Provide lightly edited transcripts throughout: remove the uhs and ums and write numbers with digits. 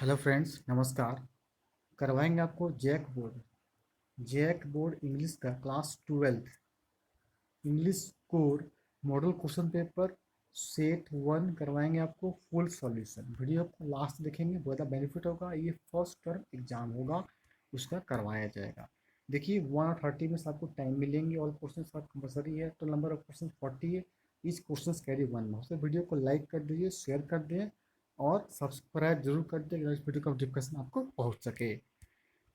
Hello friends, नमस्कार। करवाएंगे आपको जैक बोर्ड इंग्लिश का class 12 English core model question paper set 1 करवाएंगे आपको फुल सॉल्यूशन। वीडियो को लास्ट देखेंगे, बहुत ज़्यादा बेनिफिट होगा। ये फर्स्ट टर्म एग्जाम होगा, उसका करवाया जाएगा। देखिए 1:30 में आपको टाइम मिलेंगे। ऑल क्वेश्चन कंपलसरी है, तो नंबर ऑफ क्वेश्चन 40 है। इस क्वेश्चन कैरी 1 में तो वीडियो को लाइक कर दीजिए, शेयर कर दें और सब्सक्राइब जरूर कर दें, इस वीडियो का नोटिफिकेशन आपको पहुंच सके।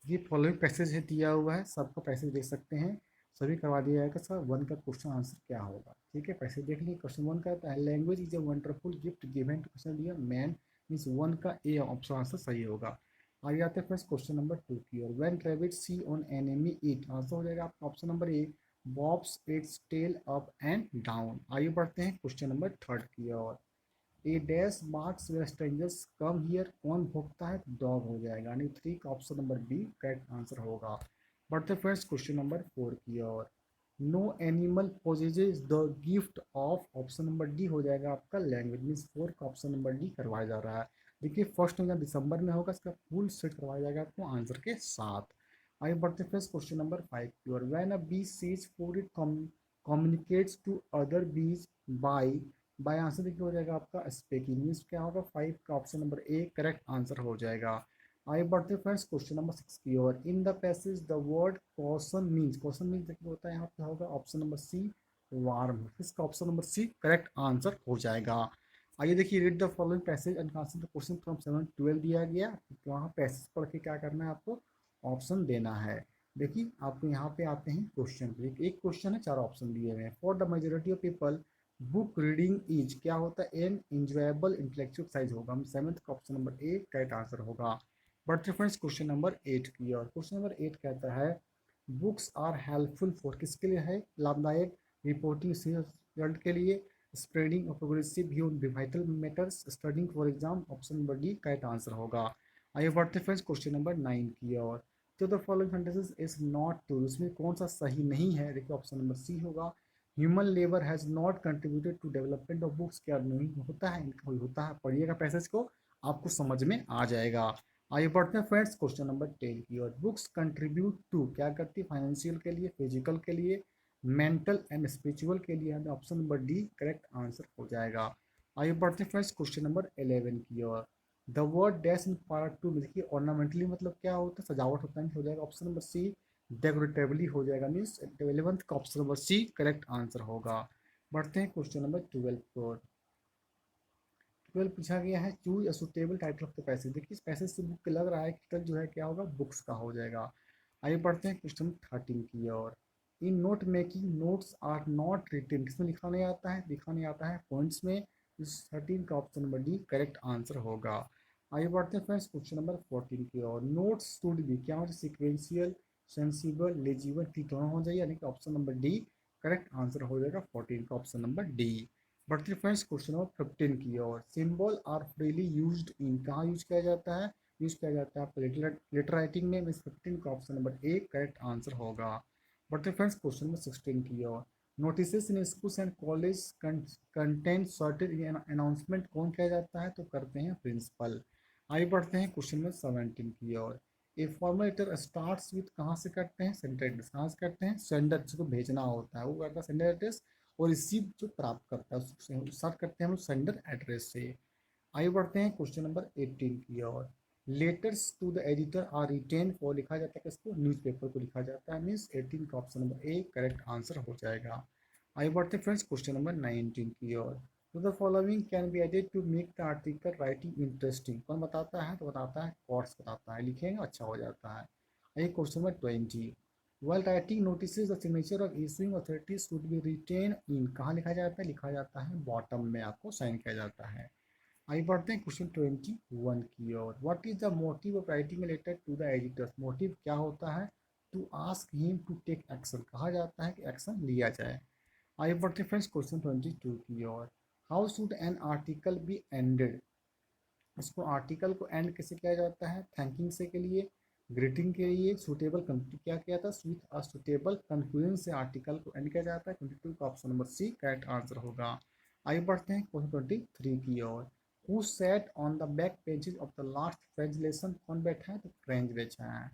ये फॉलोइंग पैसेज है दिया हुआ है, सबका पैसेज देख सकते हैं। सभी करवा दिया जाएगा। सर 1 का क्वेश्चन आंसर क्या होगा, ठीक है। पैसे देख लीजिए। क्वेश्चन 1 का है language is a wonderful gift given to question दिया मैन, मीन्स 1 का ए ऑप्शन आंसर सही होगा। आगे आते हैं फ्रेंड्स क्वेश्चन नंबर 2 की ओर। When rabbit see an enemy it, answer हो जाएगा आपका option number A, bobs its tail up and down. आगे बढ़ते हैं क्वेश्चन नंबर 3 की ओर। A dash marks where strangers come here, कौन भोगता है, डॉग हो जाएगा, यानी 3 का option number B correct answer होगा। बढ़ते फ्रेंड्स क्वेश्चन नंबर 4 की ओर। No animal possesses the gift of, option number D हो जाएगा आपका लैंग्वेज, मीन्स 4 का ऑप्शन नंबर डी करवाया जा रहा है। देखिए फर्स्ट एग्जाम दिसंबर में होगा, इसका फुल सेट करवाया जाएगा आपको आंसर के साथ। आगे बढ़ते फ्रेंड्स क्वेश्चन नंबर 5 की ओर। When a bee sees food it communicates to other bees by answer देखिए हो जाएगा आपका स्पीकिंग, मीन्स क्या होगा 5 का option number A correct answer हो जाएगा। आगे बढ़ते फ्रेंड्स क्वेश्चन नंबर 6 की ओर। In the passage the word caution means देखिए होता है यहाँ पे होगा ऑप्शन नंबर सी वार्म, इसका option number C correct answer हो जाएगा। आइए देखिए read the following passage and answer the question from 7-12 दिया गया, तो वहाँ पैसेज पढ़ के क्या करना है आपको ऑप्शन देना है। देखिए आपको यहाँ पे आते हैं क्वेश्चन, एक क्वेश्चन है, 4 ऑप्शन दिए हुए हैं। For the majority of people book reading is क्या होता है, एन इंजॉयबल इंटेलेक्चुअल एक्सरसाइज होगा, हम 7th का option number A correct answer होगा। बट फ्रेंड्स क्वेश्चन नंबर 8 की और क्वेश्चन नंबर 8 कहता है बुक्स आर हेल्पफुल फॉर, किसके लिए है, लाभदायक, रिपोर्टिंग रिजल्ट के लिए, spreading of progressive view vital matters, studying for exam, option number D correct answer होगा। आइए बढ़ते फ्रेंड्स क्वेश्चन नंबर 9 की और। तो the following sentences is not true, इसमें कौन सा सही नहीं है, देखिए ऑप्शन नंबर सी होगा। Human labour has not contributed to development of books, क्या नहीं होता है, इनका होता है। पढ़िएगा पैसेज को, आपको समझ में आ जाएगा। आइए बढ़ते हैं फ्रेंड्स क्वेश्चन नंबर 10 की ओर। बुक्स कंट्रीब्यूट टू क्या करती है, फाइनेंशियल के लिए, फिजिकल के लिए, मेंटल एंड स्पिरिचुअल के लिए, हमें option number D correct answer हो जाएगा। आइए बढ़ते हैं फ्रेंड्स क्वेश्चन नंबर 11 की ओर। The word dash in part 2 में देखिए ऑर्नामेंटली मतलब क्या होता है, सजावट होता है, हो जाएगा ऑप्शन नंबर सी डेकोरेटिवली हो जाएगा, मीन्स 11th का option number C correct answer होगा। बढ़ते हैं क्वेश्चन नंबर 12 पर। 12 पूछा गया है choose a suitable title of the passage, देखिए इस पैसेज से बुक लग रहा है कि जो है क्या होगा, बुक्स का हो जाएगा। आइए बढ़ते हैं क्वेश्चन 13 की ओर। In note making notes are not written, किसमें लिखा नहीं आता है, लिखा नहीं आता है पॉइंट्स में, इस 13 का option number D correct answer होगा। आइए बढ़ते हैं फ्रेंड्स क्वेश्चन नंबर 14 की ओर। नोट्स शुड बी क्या हो, सिक्वेंशियल, सेंसिबल, लेजिबल, ठीक दोनों हो जाएगा, यानी कि option number D correct answer हो जाएगा 14 का ऑप्शन नंबर डी। बढ़ते फ्रेंड्स क्वेश्चन नंबर 15 की ओर। Symbol are freely used in, कहाँ यूज किया जाता है, यूज किया जाता है आपका लेटर राइटिंग में, मीन्स 15 का option number A correct answer होगा। बढ़ते फ्रेंड्स क्वेश्चन नंबर 16 की ओर। Notice in schools and college content certain announcement कौन किया जाता है, तो करते हैं प्रिंसिपल। आगे बढ़ते हैं क्वेश्चन नंबर 17 की ओर। A formal letter starts with, कहाँ से करते हैं, सेंडर एड्रेस, कहाँ से करते हैं, सेंडर जिसको भेजना होता है वो करता है सेंडर एड्रेस, और रिसीव जो प्राप्त करता है उससे स्टार्ट करते हैं हम लोग सेंडर एड्रेस से। आगे बढ़ते हैं क्वेश्चन नंबर 18 की ओर। Letters to the editor are written for, लिखा जाता है किसको, न्यूज़पेपर को लिखा जाता है, मीन्स 18 का option number A correct answer हो जाएगा। आगे बढ़ते फ्रेंड्स क्वेश्चन नंबर 19 की ओर। तो the following can be added to make the article writing interesting, कौन बताता है, तो बताता है कोर्स बताता है, लिखेंगे अच्छा हो जाता है। आइए question number 20। While writing notices, the signature of issuing authorities should be retained in, कहाँ लिखा जाता है, लिखा जाता है बॉटम में, आपको साइन किया जाता है। आइए बढ़ते हैं क्वेश्चन 21 की ओर। What is the motive of writing a letter to the editors, motive क्या होता है, to ask him to take action, कहा जाता है कि एक्शन लिया जाए। आइए बढ़ते हैं फ्रेंड्स क्वेश्चन 22 की ओर। How should an article be ended, इसको आर्टिकल को एंड कैसे किया जाता है, थैंकिंग से के लिए, ग्रीटिंग के लिए, सुटेबल क्या किया था, विथ अ सुटेबल कंक्लूजन से आर्टिकल को एंड किया जाता है। 22 का option number C correct answer होगा। आगे बढ़ते हैं क्वेश्चन 23 की ओर। Who sat on the back pages of the last French lesson, कौन बैठा है, तो फ्रेंच बैठा है।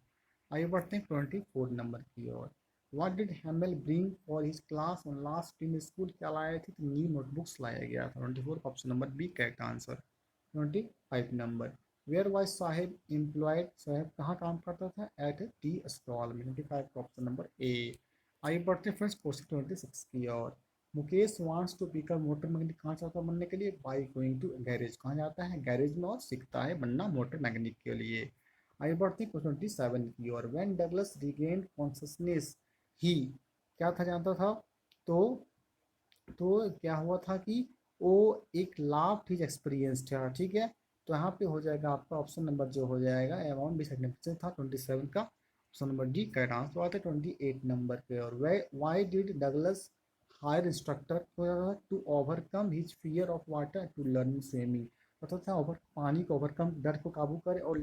आइए बढ़ते हैं 24 नंबर की ओर। What did Hamel bring for his class on last in school, क्या लाए थे, तो न्यू नोटबुक्स लाया गया था। 24 option number B correct answer. 25 number, where was Sahib employed, Sahib कहाँ काम करता था, एट ए टी स्टॉल में। 25 ऑप्शन नंबर ए। आइए बढ़ते हैं फ्रेंड्स क्वेश्चन 26 की ओर। Mukesh wants to become motor mechanic, कहाँ चाहता है बनने के लिए, बाई गोइंग टू गैरेज, कहाँ जाता है, गैरेज में, और सीखता है बनना मोटर मैकेनिक के लिए। आगे बढ़ते हैं क्वेश्चन 27 की ओर। व्हेन डगलस रिगेन्ड कॉन्शसनेस ही, क्या था जानता था, तो क्या हुआ था कि वो एक लाफ्ड हिज एक्सपीरियंस था, ठीक है। तो यहाँ पे हो जाएगा आपका ऑप्शन नंबर जो हो जाएगा अमाउंट भी सिग्निफिकेंस था 27 का, option number D correct answer. आता है 28 नंबर पे, और why did Douglas hire instructor to overcome his fear of water to learn swimming, मतलब था ओवर पानी को ओवरकम, डर को काबू करे और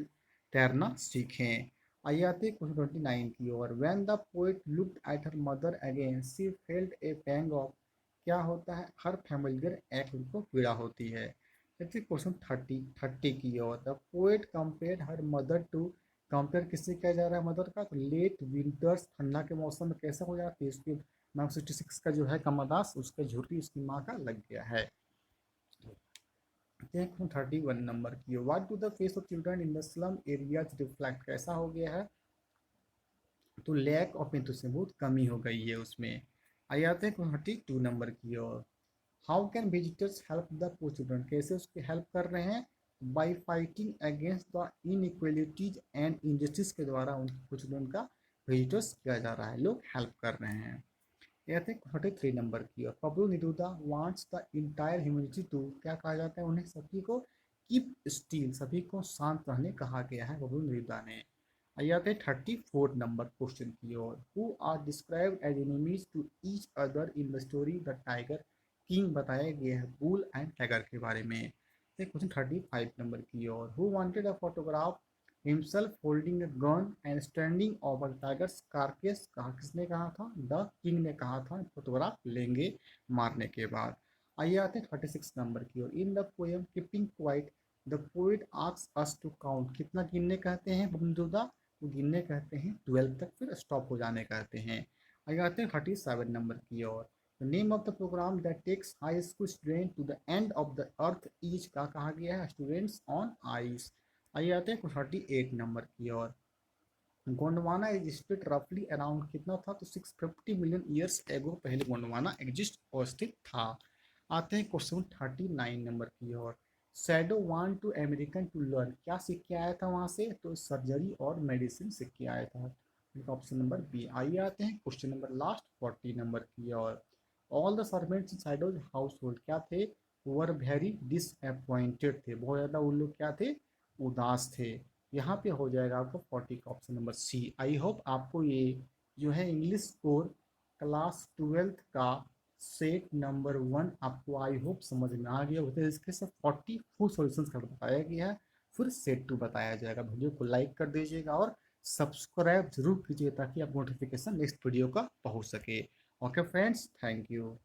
तैरना सीखें। आइए आते हैं क्वेश्चन 29 की ओर। When the poet looked at her mother again she felt a pang of, क्या होता है, हर फैमिलियर एक उनको पीड़ा होती है। देखिए क्वेश्चन 30 की ओर। The poet compared her mother to, compare किससे किया जा रहा है मदर का, तो लेट विंटर्स, ठंडा के मौसम में कैसे हो जाती है, उसकी नाम 66 का जो है कमरदास, उसका झुर्री उसकी माँ का लग गया है। 31 नंबर की। What do the face of children in the slum areas reflect, कैसा हो गया है, तो लैक ऑफ एंथुसियाज्म, बहुत कमी हो गई है उसमें। आइए आते हैं 32 नंबर की ओर। How can visitors help the poor children, कैसे उसकी हेल्प कर रहे हैं, by fighting against the inequalities and injustice के द्वारा उनके पुअर चिल्ड्रन का विजिटर्स किया जा रहा है, लोग हेल्प कर रहे हैं। यह थे 43 नंबर की। और Pablo Neruda wants the entire humanity to, क्या कहा जाता है उन्हें, सभी को कीप स्टील, सभी को शांत रहने कहा गया है पब्लो निरूदा ने। आइए आते हैं 34 नंबर क्वेश्चन की ओर। Who are described as enemies to each other in the story the tiger king, बताया गया है बुल एंड टाइगर के बारे में। क्वेश्चन 35 नंबर की ओर। Who wanted a photograph himself holding a gun and standing over tiger's carcass, कहा किसने कहा था, द किंग ने कहा था, फोटोग्राफ लेंगे मारने के बाद। आइए आते हैं 36 नंबर की ओर। In the poem keeping quiet the poet asks us to count, कितना गिनने कहते हैं बंदूदा, तो गिनने कहते हैं 12 तक, फिर स्टॉप हो जाने कहते हैं। आइए आते हैं 37 नंबर की ओर। The name of the programme that takes high school student to the end of the earth is, का कहा गया है, स्टूडेंट्स ऑन आइस। आइए आते हैं 38 नंबर की ओर। गोंडवाना इज स्प्लिट रफली अराउंड, कितना था, तो 650 मिलियन ईयर्स एगो पहले गोंडवाना एग्जिस्ट और स्थित था। आते हैं क्वेश्चन 39 नंबर की ओर। Sadao want to American to learn, क्या सीख के आया था वहां से, तो सर्जरी और मेडिसिन सीख के आया था, ऑप्शन नंबर बी। आइए आते हैं क्वेश्चन नंबर लास्ट 40 नंबर की ओर। All the servants in Sadao's house hold, क्या थे, वर वेरी डिसअपॉइंटेड थे, बहुत ज़्यादा उन लोग क्या थे, उदास थे। यहाँ पे हो जाएगा आपको 40 का option number C. I hope आपको ये जो है इंग्लिश कोर क्लास 12th का सेट नंबर 1 आपको आई होप समझ में आ गया होता है। इसके सब 40 फुल सॉल्यूशंस का बताया गया है, फिर सेट 2 बताया जाएगा। वीडियो को लाइक कर दीजिएगा और सब्सक्राइब जरूर कीजिए ताकि आप नोटिफिकेशन नेक्स्ट वीडियो का पहुंच सके। Okay friends, thank you.